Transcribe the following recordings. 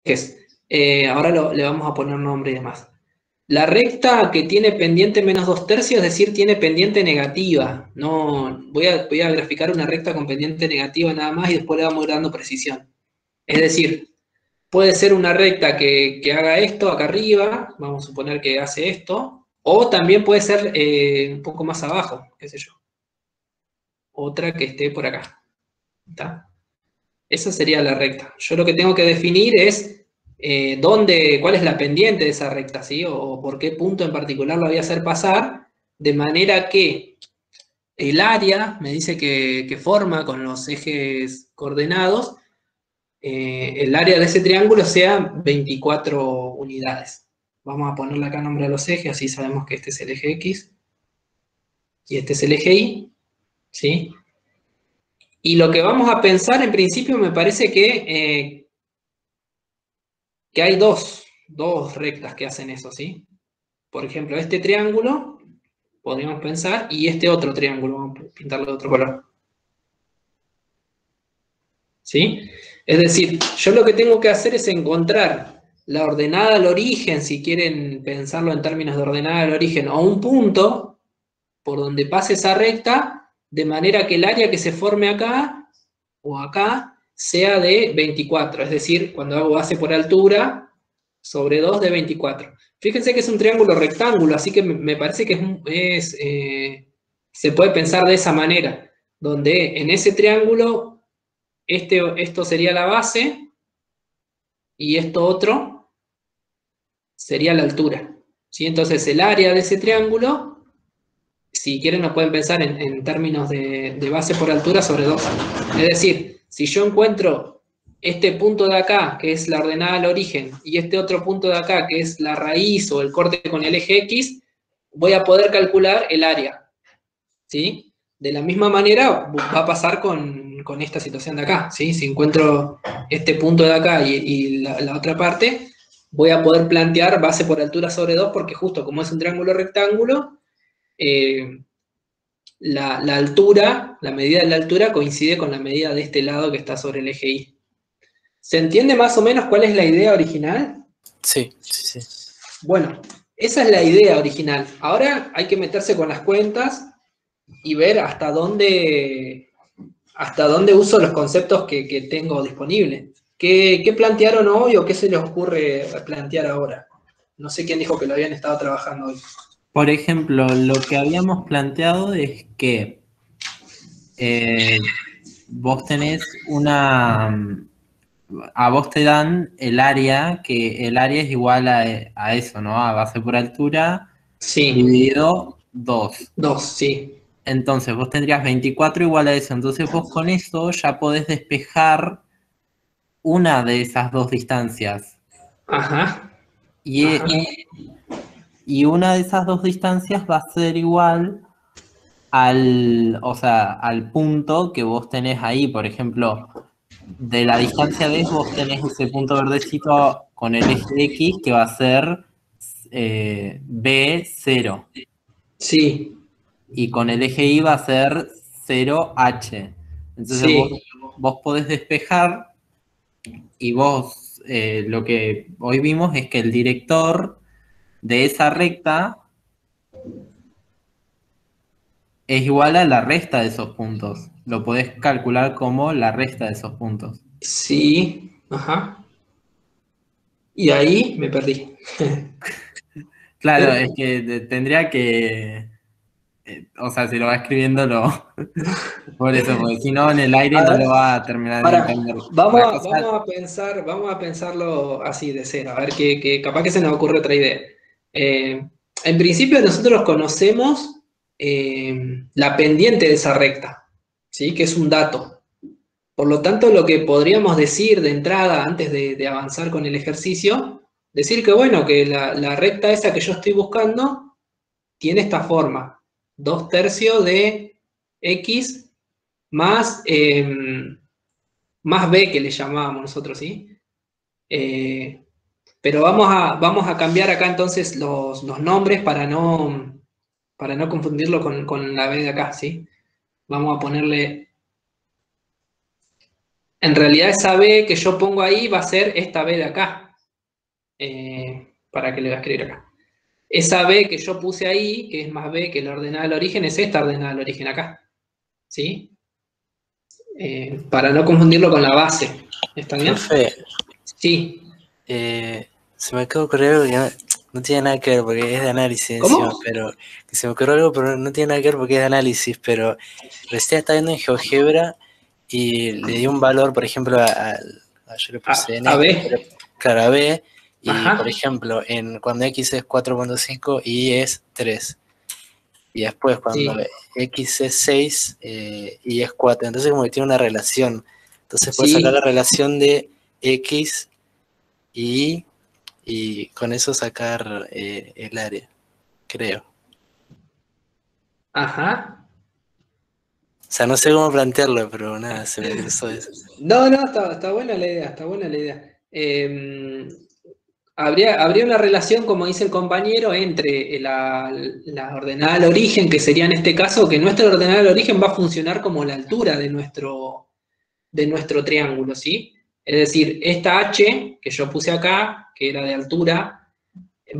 Ahora le vamos a poner nombre y demás. La recta que tiene pendiente menos 2/3, es decir, tiene pendiente negativa. No, voy a graficar una recta con pendiente negativa nada más y después le vamos a ir dando precisión. Es decir, puede ser una recta que haga esto acá arriba, vamos a suponer que hace esto, o también puede ser un poco más abajo, qué sé yo. Otra que esté por acá. ¿Está? Esa sería la recta. Yo lo que tengo que definir es cuál es la pendiente de esa recta, ¿sí? O por qué punto en particular la voy a hacer pasar, de manera que el área, me dice que forma con los ejes coordenados, el área de ese triángulo sea 24 unidades. Vamos a ponerle acá nombre a los ejes, así sabemos que este es el eje X y este es el eje Y, ¿sí? Y lo que vamos a pensar en principio me parece que hay dos rectas que hacen eso, ¿sí? Por ejemplo, este triángulo, podríamos pensar, y este otro triángulo, vamos a pintarlo de otro color. ¿Sí? Es decir, yo lo que tengo que hacer es encontrar la ordenada al origen, si quieren pensarlo en términos de ordenada al origen, o un punto por donde pase esa recta, de manera que el área que se forme acá o acá sea de 24, es decir, cuando hago base por altura, sobre 2 de 24. Fíjense que es un triángulo rectángulo, así que me parece que se puede pensar de esa manera, donde en ese triángulo esto sería la base y esto otro sería la altura. ¿Sí? Entonces el área de ese triángulo, si quieren lo pueden pensar en términos de base por altura sobre 2. Es decir, si yo encuentro este punto de acá, que es la ordenada al origen, y este otro punto de acá, que es la raíz o el corte con el eje X, voy a poder calcular el área. ¿Sí? De la misma manera va a pasar con esta situación de acá. ¿Sí? Si encuentro este punto de acá y la otra parte, voy a poder plantear base por altura sobre 2, porque justo como es un triángulo rectángulo, la altura, la medida de la altura coincide con la medida de este lado que está sobre el eje Y. ¿Se entiende más o menos cuál es la idea original? Sí, sí, sí. Bueno, esa es la idea original. Ahora hay que meterse con las cuentas y ver hasta dónde uso los conceptos que tengo disponibles. ¿Qué plantearon hoy o qué se les ocurre plantear ahora? No sé quién dijo que lo habían estado trabajando hoy. Por ejemplo, lo que habíamos planteado es que vos tenés a vos te dan el área, que el área es igual a eso, ¿no? A base por altura, Sí, dividido 2. 2, sí. Entonces vos tendrías 24 igual a eso. Entonces vos con eso ya podés despejar una de esas dos distancias. Ajá. Y, Ajá. y una de esas dos distancias va a ser igual al punto que vos tenés ahí. Por ejemplo, de la distancia de vos tenés ese punto verdecito con el eje X que va a ser B0. Sí, Y con el eje Y va a ser 0H. Entonces sí. vos podés despejar y lo que hoy vimos es que el director de esa recta es igual a la resta de esos puntos. Lo podés calcular como la resta de esos puntos. Sí, ajá. Y ahí me perdí. Claro, es que tendría que... O sea, si lo va escribiendo, por eso, porque si no, en el aire A no ver, lo va a terminar de para, entender. La cosa... vamos a pensarlo así de cero, a ver que capaz que se nos ocurre otra idea. En principio nosotros conocemos la pendiente de esa recta, ¿sí? Que es un dato. Por lo tanto, lo que podríamos decir de entrada, antes de avanzar con el ejercicio, decir que bueno, que la recta esa que yo estoy buscando tiene esta forma: 2/3 de X más, más B, que le llamábamos nosotros, ¿sí? Pero vamos a cambiar acá entonces los nombres para no confundirlo con la B de acá, ¿sí? Vamos a ponerle En realidad esa B que yo pongo ahí va a ser esta B de acá. Para que le voy a escribir acá. Esa B que yo puse ahí, que es más B que la ordenada del origen, es esta ordenada del origen acá. ¿Sí? Para no confundirlo con la base. ¿Está bien? Profe, Sí. se me acaba de ocurrir algo que no tiene nada que ver porque es de análisis ¿Cómo? encima, pero que se me ocurrió algo, pero no tiene nada que ver porque es de análisis, pero recién estaba viendo en GeoGebra y le di un valor, por ejemplo, yo le puse N, A B. pero, claro, a B, y Ajá. por ejemplo, cuando X es 4.5, Y es 3. Y después cuando Sí. X es 6, Y es 4. Entonces como que tiene una relación. Entonces puedes Sí. sacar la relación de X y con eso sacar el área, creo. Ajá. O sea, no sé cómo plantearlo, pero nada, se me cruzó eso. No, está buena la idea, está buena la idea. Habría una relación, como dice el compañero, entre la ordenada al origen, que sería en este caso, que nuestra ordenada al origen va a funcionar como la altura de nuestro triángulo, ¿sí? Es decir, esta H que yo puse acá, que era de altura,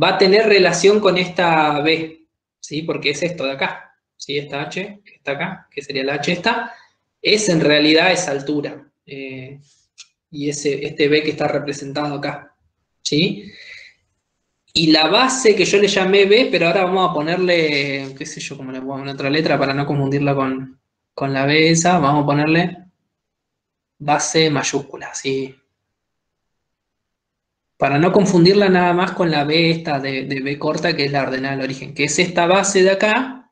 va a tener relación con esta B, ¿sí? Porque es esto de acá, ¿sí? Esta H que está acá, que sería la H esta, es en realidad esa altura. Y este B que está representado acá, ¿sí? Y la base que yo le llamé B, pero ahora vamos a ponerle, qué sé yo, cómo le pongo en otra letra para no confundirla con la B esa, vamos a ponerle base mayúscula, ¿sí? Para no confundirla nada más con la B esta de B corta, que es la ordenada del origen, que es esta base de acá.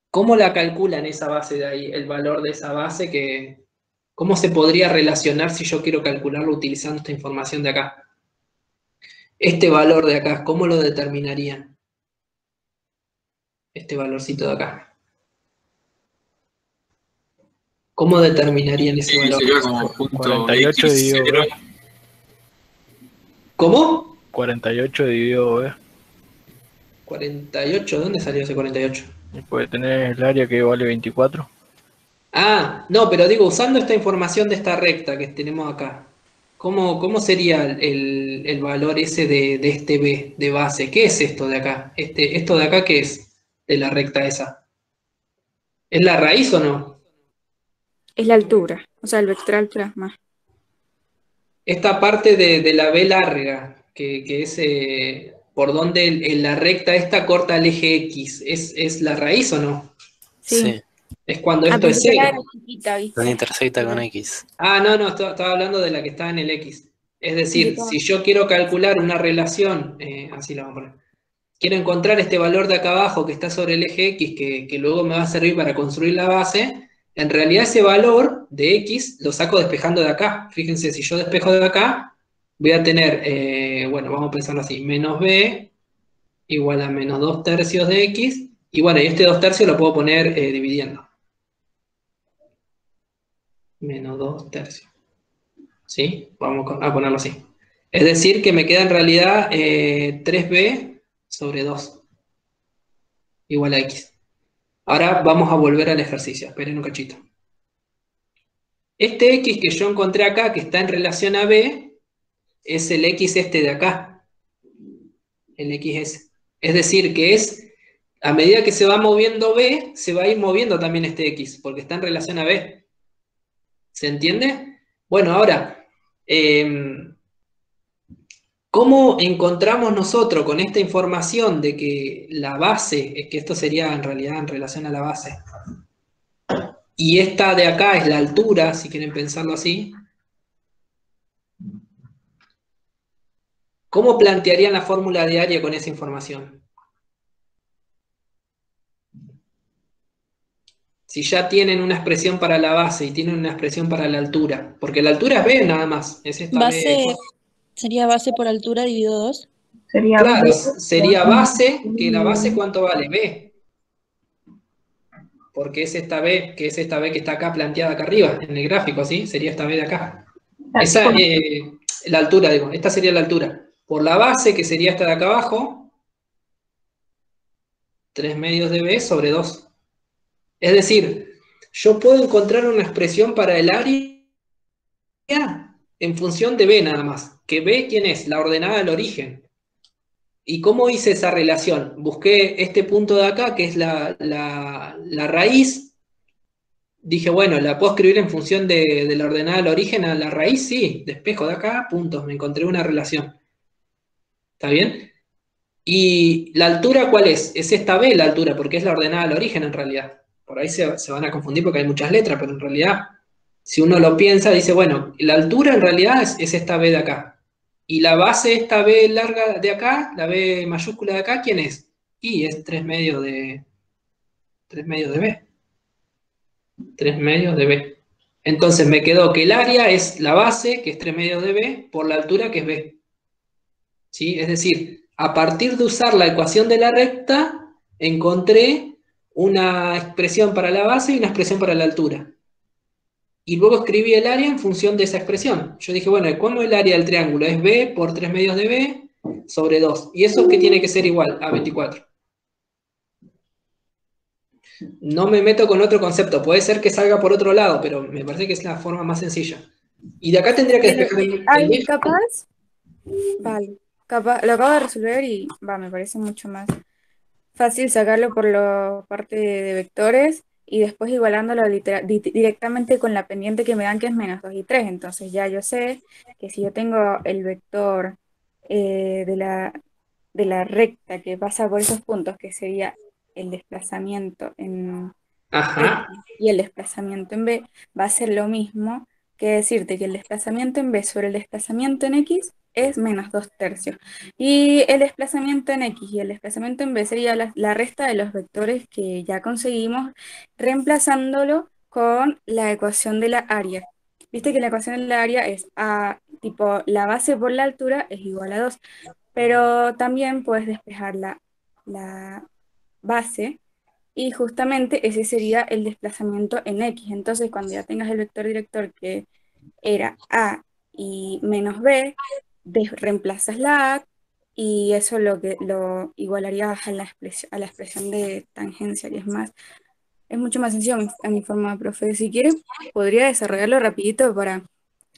¿Cómo la calculan esa base de ahí? El valor de esa base, ¿cómo se podría relacionar si yo quiero calcularlo utilizando esta información de acá? Este valor de acá, ¿cómo lo determinarían? Este valorcito de acá. ¿Cómo determinarían ese valor? Sería como punto 48 dividido X0. B. ¿Cómo? 48 dividido B. 48, ¿dónde salió ese 48? Y puede tener el área que vale 24. Ah, no, pero digo, usando esta información de esta recta que tenemos acá, ¿cómo sería el valor ese de este B de base? ¿Qué es esto de acá? ¿Esto de acá qué es de la recta esa? ¿Es la raíz o no? Es la altura, o sea, el vectoral plasma. Esta parte de la B larga, que es por donde la recta esta corta el eje X, ¿es la raíz o no? Sí, Es cuando Ah, esto es pensé que la cero. era chiquita, ¿viste? donde intersecta con X. Ah, no, estaba hablando de la que está en el X. Es decir, Yo si yo quiero calcular una relación, así la vamos a poner, quiero encontrar este valor de acá abajo que está sobre el eje X, que luego me va a servir para construir la base, en realidad ese valor de X lo saco despejando de acá. Fíjense, si yo despejo de acá, voy a tener, bueno, vamos a pensarlo así, menos B igual a menos 2 tercios de X, y bueno, y este 2 tercios lo puedo poner dividiendo. Menos 2 tercios. ¿Sí? Vamos a ponerlo así. Es decir, que me queda en realidad 3b sobre 2 igual a x. Ahora vamos a volver al ejercicio. Esperen un cachito. Este x que yo encontré acá, que está en relación a b, es el x este de acá. El x es. Es decir, que es, a medida que se va moviendo b, se va a ir moviendo también este x, porque está en relación a b. ¿Se entiende? Bueno, ahora... ¿cómo encontramos nosotros con esta información de que la base, es que esto sería en realidad en relación a la base, y esta de acá es la altura, si quieren pensarlo así? ¿Cómo plantearían la fórmula de área con esa información? Si ya tienen una expresión para la base y tienen una expresión para la altura, porque la altura es B nada más, es esta B. Base sería base por altura dividido 2. Claro, sería base, que la base ¿cuánto vale? B. Porque es esta B, que es esta B que está acá planteada acá arriba, en el gráfico, ¿sí? Sería esta B de acá. Esa, la altura, digo, esta sería la altura. Por la base, que sería esta de acá abajo, 3 medios de B sobre 2. Es decir, yo puedo encontrar una expresión para el área en función de B nada más. Que B, ¿quién es? La ordenada del origen. ¿Y cómo hice esa relación? Busqué este punto de acá, que es la raíz. Dije, bueno, ¿la puedo escribir en función de la ordenada del origen a la raíz? Sí, despejo de acá, puntos, me encontré una relación. ¿Está bien? ¿Y la altura cuál es? Es esta B la altura, porque es la ordenada del origen en realidad. Por ahí se van a confundir porque hay muchas letras, pero en realidad, si uno lo piensa, dice, bueno, la altura en realidad es esta B de acá. Y la base, esta B larga de acá, la B mayúscula de acá, ¿quién es? Y es 3 medios de B. 3 medios de B. Entonces me quedó que el área es la base, que es 3 medios de B, por la altura, que es B. ¿Sí? Es decir, a partir de usar la ecuación de la recta, encontré una expresión para la base y una expresión para la altura. Y luego escribí el área en función de esa expresión. Yo dije, bueno, ¿cómo el área del triángulo? Es B por 3 medios de B sobre 2. ¿Y eso qué tiene que ser igual? A 24. No me meto con otro concepto. Puede ser que salga por otro lado, pero me parece que es la forma más sencilla. Y de acá tendría que despejar el Ay, B. capaz. Vale. Capaz, lo acabo de resolver y me parece mucho más fácil sacarlo por la parte de vectores y después igualándolo directamente con la pendiente que me dan, que es menos 2 y 3. Entonces ya yo sé que si yo tengo el vector de la recta que pasa por esos puntos, que sería el desplazamiento en Ajá. X y el desplazamiento en B, va a ser lo mismo que decirte que el desplazamiento en B sobre el desplazamiento en X es menos 2/3. Y el desplazamiento en X y el desplazamiento en B sería la resta de los vectores que ya conseguimos, reemplazándolo con la ecuación de la área. Viste que la ecuación de la área es tipo la base por la altura es igual a 2, pero también puedes despejar la base y justamente ese sería el desplazamiento en X. Entonces, cuando ya tengas el vector director que era A y menos B, reemplazas la A y eso lo igualarías a la expresión de tangencia, que es mucho más sencillo a mi forma, profe. Si quieres, podría desarrollarlo rapidito para...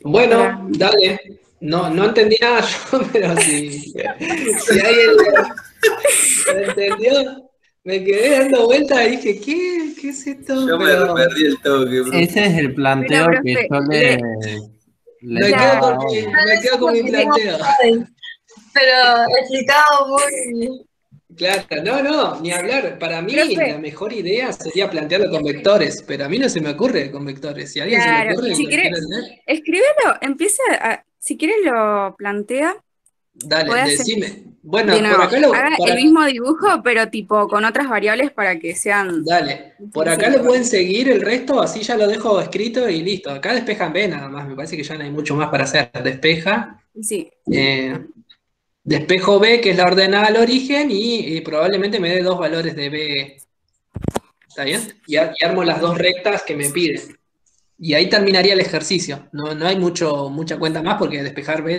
Bueno, dale. No, no entendí nada yo, pero si alguien lo entendió, me quedé dando vueltas y dije, ¿qué es esto? Yo Pero me perdí el toque, bro. Ese es el planteo Bueno, que profe, yo le me Ya. quedo con mi planteo. Pero explicado muy... Claro, no, ni hablar. Para mí Profe. la mejor idea sería plantearlo con vectores, pero a mí no se me ocurre con vectores. Si a alguien se le Claro, ocurre, y si lo quiere quieres, hacer, escríbelo, si quieres lo plantea, dale, puede hacer decime. de Bueno, por nuevo, acá haga el mismo dibujo, pero tipo con otras variables para que sean dale, por acá sencillos, lo pueden seguir el resto, así ya lo dejo escrito y listo. Acá despejan B nada más, me parece que ya no hay mucho más para hacer. Despeja, Sí, despejo B, que es la ordenada al origen, y probablemente me dé dos valores de B. ¿Está bien? Y armo las dos rectas que me piden. Y ahí terminaría el ejercicio. No hay mucha cuenta más porque despejar B